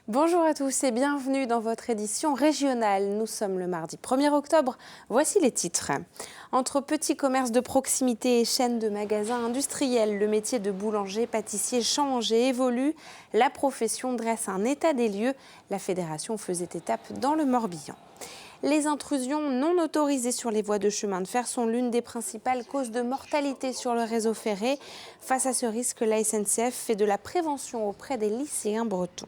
Bonjour à tous et bienvenue dans votre édition régionale. Nous sommes le mardi 1er octobre. Voici les titres. Entre petits commerces de proximité et chaînes de magasins industriels, le métier de boulanger-pâtissier change et évolue. La profession dresse un état des lieux. La fédération faisait étape dans le Morbihan. Les intrusions non autorisées sur les voies de chemin de fer sont l'une des principales causes de mortalité sur le réseau ferré. Face à ce risque, la SNCF fait de la prévention auprès des lycéens bretons.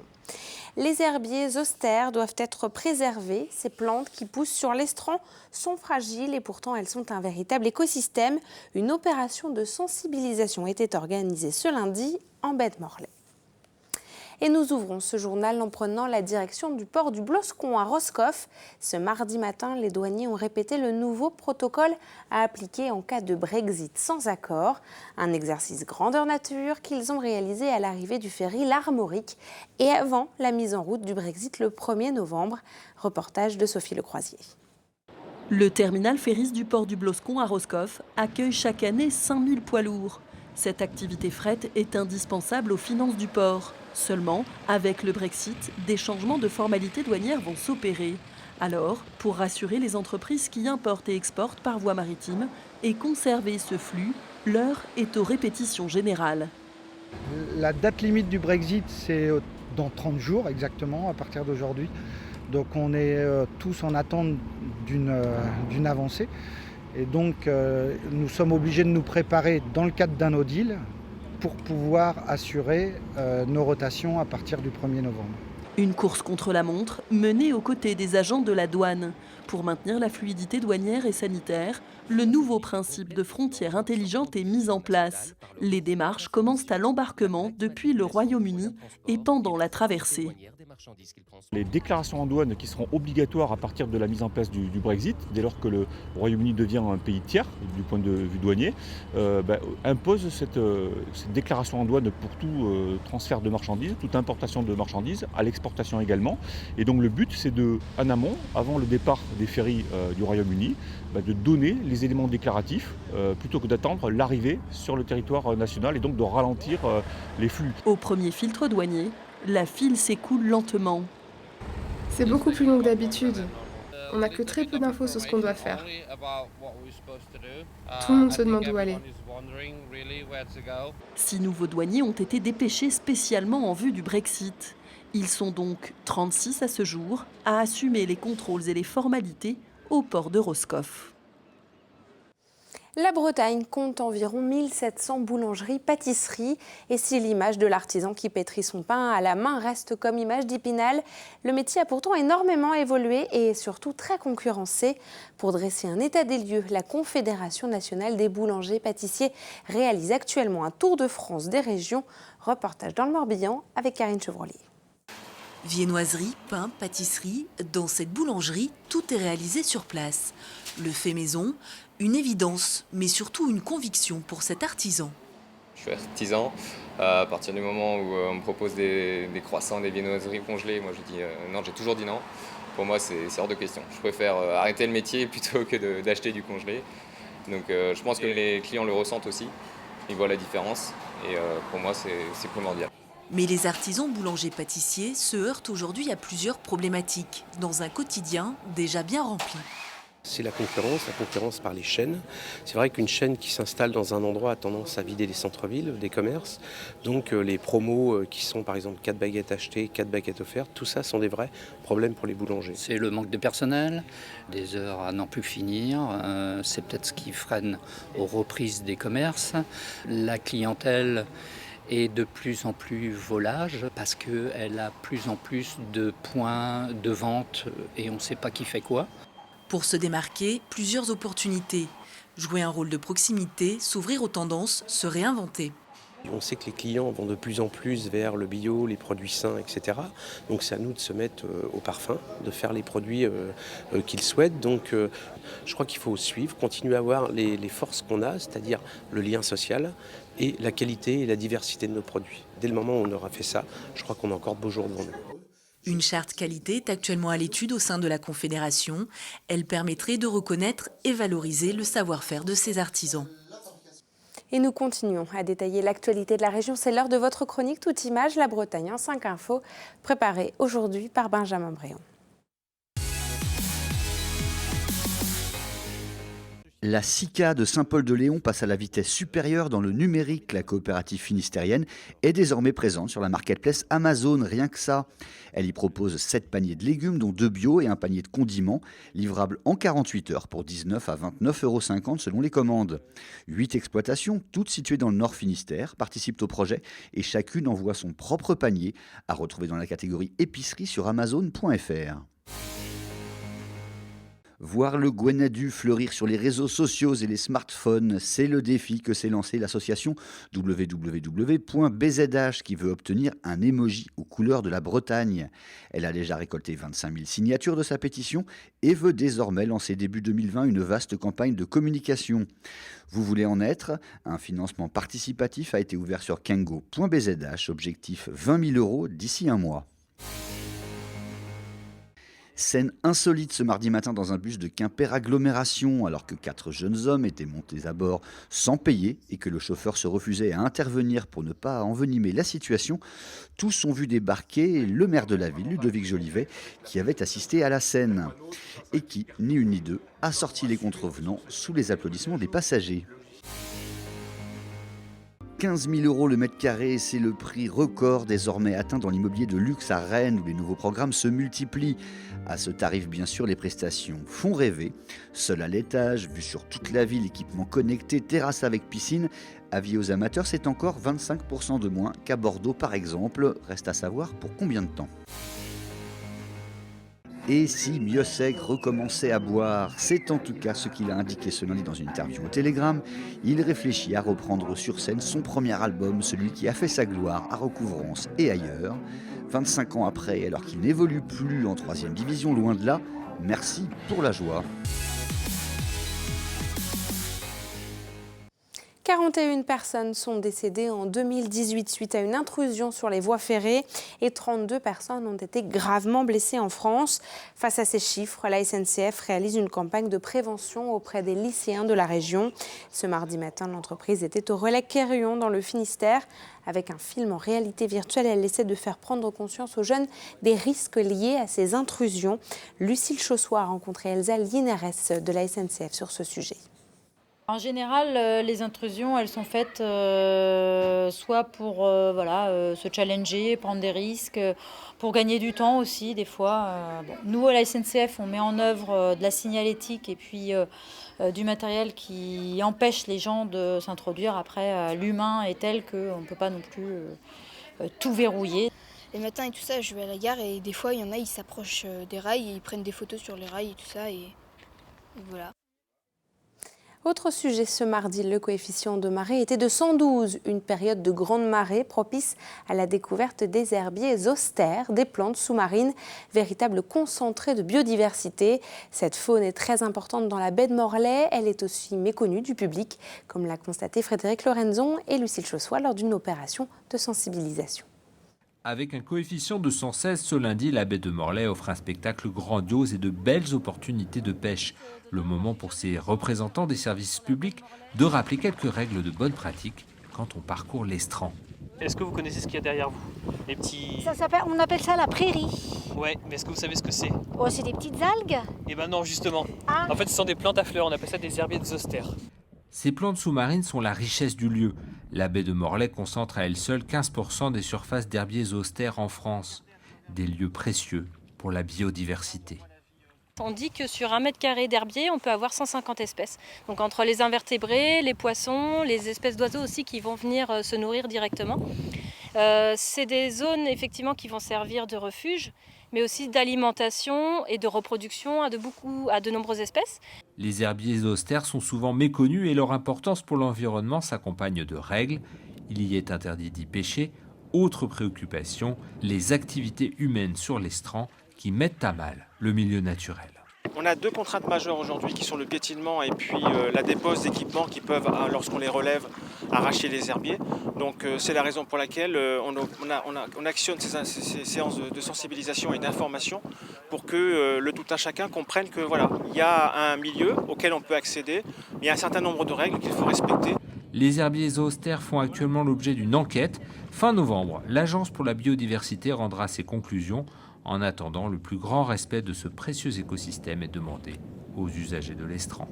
Les herbiers austères doivent être préservés. Ces plantes qui poussent sur l'estran sont fragiles et pourtant elles sont un véritable écosystème. Une opération de sensibilisation était organisée ce lundi en baie de Morlaix. Et nous ouvrons ce journal en prenant la direction du port du Bloscon à Roscoff. Ce mardi matin, les douaniers ont répété le nouveau protocole à appliquer en cas de Brexit sans accord. Un exercice grandeur nature qu'ils ont réalisé à l'arrivée du ferry l'Armorique et avant la mise en route du Brexit le 1er novembre. Reportage de Sophie Lecroisier. Le terminal ferries du port du Bloscon à Roscoff accueille chaque année 5000 poids lourds. Cette activité fret est indispensable aux finances du port. Seulement, avec le Brexit, des changements de formalités douanières vont s'opérer. Alors, pour rassurer les entreprises qui importent et exportent par voie maritime et conserver ce flux, l'heure est aux répétitions générales. La date limite du Brexit, c'est dans 30 jours exactement, à partir d'aujourd'hui. Donc on est tous en attente d'une avancée. Et donc nous sommes obligés de nous préparer dans le cadre d'un no deal pour pouvoir assurer nos rotations à partir du 1er novembre. Une course contre la montre menée aux côtés des agents de la douane. Pour maintenir la fluidité douanière et sanitaire, le nouveau principe de frontière intelligente est mis en place. Les démarches commencent à l'embarquement depuis le Royaume-Uni et pendant la traversée. Les déclarations en douane qui seront obligatoires à partir de la mise en place du Brexit, dès lors que le Royaume-Uni devient un pays tiers du point de vue douanier, imposent cette déclaration en douane pour tout transfert de marchandises, toute importation de marchandises, à l'exportation également. Et donc le but, c'est en amont, avant le départ des ferries du Royaume-Uni, de donner les éléments déclaratifs plutôt que d'attendre l'arrivée sur le territoire national et donc de ralentir les flux. Au premier filtre douanier, la file s'écoule lentement. C'est beaucoup plus long que d'habitude. On n'a que très peu d'infos sur ce qu'on doit faire. Tout le monde se demande où aller. 6 nouveaux douaniers ont été dépêchés spécialement en vue du Brexit. Ils sont donc 36 à ce jour à assumer les contrôles et les formalités au port de Roscoff. La Bretagne compte environ 1700 boulangeries-pâtisseries. Et si l'image de l'artisan qui pétrit son pain à la main reste comme image d'Épinal, le métier a pourtant énormément évolué et est surtout très concurrencé. Pour dresser un état des lieux, la Confédération nationale des boulangers-pâtissiers réalise actuellement un tour de France des régions. Reportage dans le Morbihan avec Karine Chevrolier. Viennoiserie, pain, pâtisserie, dans cette boulangerie, tout est réalisé sur place. Le fait maison, une évidence, mais surtout une conviction pour cet artisan. Je suis artisan. À partir du moment où on me propose des croissants, des viennoiseries congelées, moi je dis non, j'ai toujours dit non. Pour moi, c'est hors de question. Je préfère arrêter le métier plutôt que d'acheter du congelé. Donc je pense que les clients le ressentent aussi. Ils voient la différence et pour moi, c'est primordial. Mais les artisans boulangers-pâtissiers se heurtent aujourd'hui à plusieurs problématiques, dans un quotidien déjà bien rempli. C'est la concurrence par les chaînes. C'est vrai qu'une chaîne qui s'installe dans un endroit a tendance à vider les centres-villes, des commerces. Donc les promos qui sont par exemple 4 baguettes achetées, 4 baguettes offertes, tout ça sont des vrais problèmes pour les boulangers. C'est le manque de personnel, des heures à n'en plus finir, c'est peut-être ce qui freine aux reprises des commerces. La clientèle est de plus en plus volage parce qu'elle a plus en plus de points de vente et on ne sait pas qui fait quoi. Pour se démarquer, plusieurs opportunités. Jouer un rôle de proximité, s'ouvrir aux tendances, se réinventer. On sait que les clients vont de plus en plus vers le bio, les produits sains, etc. Donc c'est à nous de se mettre au parfum, de faire les produits qu'ils souhaitent. Donc je crois qu'il faut suivre, continuer à avoir les forces qu'on a, c'est-à-dire le lien social et la qualité et la diversité de nos produits. Dès le moment où on aura fait ça, je crois qu'on a encore de beaux jours devant nous. Une charte qualité est actuellement à l'étude au sein de la Confédération. Elle permettrait de reconnaître et valoriser le savoir-faire de ces artisans. Et nous continuons à détailler l'actualité de la région. C'est l'heure de votre chronique Toute Image, la Bretagne en 5 infos, préparée aujourd'hui par Benjamin Bréon. La SICA de Saint-Paul-de-Léon passe à la vitesse supérieure dans le numérique. La coopérative finistérienne est désormais présente sur la marketplace Amazon, rien que ça. Elle y propose 7 paniers de légumes, dont 2 bio et un panier de condiments, livrables en 48 heures pour 19 à 29,50 € selon les commandes. 8 exploitations, toutes situées dans le Nord Finistère, participent au projet et chacune envoie son propre panier, à retrouver dans la catégorie épicerie sur amazon.fr. Voir le Gwenadu fleurir sur les réseaux sociaux et les smartphones, c'est le défi que s'est lancé l'association www.bzh qui veut obtenir un emoji aux couleurs de la Bretagne. Elle a déjà récolté 25 000 signatures de sa pétition et veut désormais lancer début 2020 une vaste campagne de communication. Vous voulez en être? Un financement participatif a été ouvert sur kengo.bzh, objectif 20 000 € d'ici un mois. Scène insolite ce mardi matin dans un bus de Quimper Agglomération, alors que 4 jeunes hommes étaient montés à bord sans payer et que le chauffeur se refusait à intervenir pour ne pas envenimer la situation. Tous ont vu débarquer le maire de la ville, Ludovic Jolivet, qui avait assisté à la scène et qui, ni une ni deux, a sorti les contrevenants sous les applaudissements des passagers. 15 000 € le mètre carré, c'est le prix record désormais atteint dans l'immobilier de luxe à Rennes où les nouveaux programmes se multiplient. À ce tarif, bien sûr, les prestations font rêver. Seul à l'étage, vue sur toute la ville, équipement connecté, terrasse avec piscine. Avis aux amateurs, c'est encore 25% de moins qu'à Bordeaux par exemple. Reste à savoir pour combien de temps. Et si Miossec recommençait à boire, c'est en tout cas ce qu'il a indiqué ce lundi dans une interview au Télégramme. Il réfléchit à reprendre sur scène son premier album, celui qui a fait sa gloire à Recouvrance et ailleurs. 25 ans après, alors qu'il n'évolue plus en 3e division, loin de là, merci pour la joie. 41 personnes sont décédées en 2018 suite à une intrusion sur les voies ferrées et 32 personnes ont été gravement blessées en France. Face à ces chiffres, la SNCF réalise une campagne de prévention auprès des lycéens de la région. Ce mardi matin, l'entreprise était au relais Quérillon dans le Finistère. Avec un film en réalité virtuelle, elle essaie de faire prendre conscience aux jeunes des risques liés à ces intrusions. Lucille Chaussois a rencontré Elsa Lineres de la SNCF sur ce sujet. En général, les intrusions, elles sont faites soit pour se challenger, prendre des risques, pour gagner du temps aussi des fois. Nous, à la SNCF, on met en œuvre de la signalétique et puis du matériel qui empêche les gens de s'introduire. Après, l'humain est tel qu'on ne peut pas non plus tout verrouiller. Les matins et tout ça, je vais à la gare et des fois, il y en a, ils s'approchent des rails et ils prennent des photos sur les rails et tout ça. Et voilà. Autre sujet ce mardi, le coefficient de marée était de 112, une période de grande marée propice à la découverte des herbiers zoster, des plantes sous-marines, véritable concentré de biodiversité. Cette faune est très importante dans la baie de Morlaix, elle est aussi méconnue du public, comme l'a constaté Frédéric Lorenzon et Lucille Chaussois lors d'une opération de sensibilisation. Avec un coefficient de 116 ce lundi, la baie de Morlaix offre un spectacle grandiose et de belles opportunités de pêche. Le moment pour ces représentants des services publics de rappeler quelques règles de bonne pratique quand on parcourt l'estran. Est-ce que vous connaissez ce qu'il y a derrière vous? Les petits... On appelle ça la prairie. Ouais, mais est-ce que vous savez ce que c'est? Oh, c'est des petites algues. Eh ben non, justement. Ah. En fait, ce sont des plantes à fleurs, on appelle ça des herbiers de zoster. Ces plantes sous-marines sont la richesse du lieu. La baie de Morlaix concentre à elle seule 15% des surfaces d'herbiers zoster en France. Des lieux précieux pour la biodiversité. On dit que sur 1 mètre carré d'herbier, on peut avoir 150 espèces. Donc entre les invertébrés, les poissons, les espèces d'oiseaux aussi qui vont venir se nourrir directement. C'est des zones effectivement qui vont servir de refuge, mais aussi d'alimentation et de reproduction à de nombreuses espèces. Les herbiers zoster sont souvent méconnus et leur importance pour l'environnement s'accompagne de règles. Il y est interdit d'y pêcher. Autre préoccupation, les activités humaines sur l'estran qui mettent à mal le milieu naturel. On a 2 contraintes majeures aujourd'hui qui sont le piétinement et puis la dépose d'équipements qui peuvent, lorsqu'on les relève, arracher les herbiers. Donc c'est la raison pour laquelle on actionne ces séances de sensibilisation et d'information pour que le tout un chacun comprenne que voilà, il y a un milieu auquel on peut accéder, il y a un certain nombre de règles qu'il faut respecter. Les herbiers zoostères font actuellement l'objet d'une enquête. Fin novembre, l'Agence pour la biodiversité rendra ses conclusions. En attendant, le plus grand respect de ce précieux écosystème est demandé aux usagers de l'estran.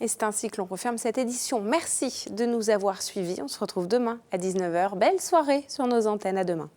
Et c'est ainsi que l'on referme cette édition. Merci de nous avoir suivis. On se retrouve demain à 19h. Belle soirée sur nos antennes. À demain.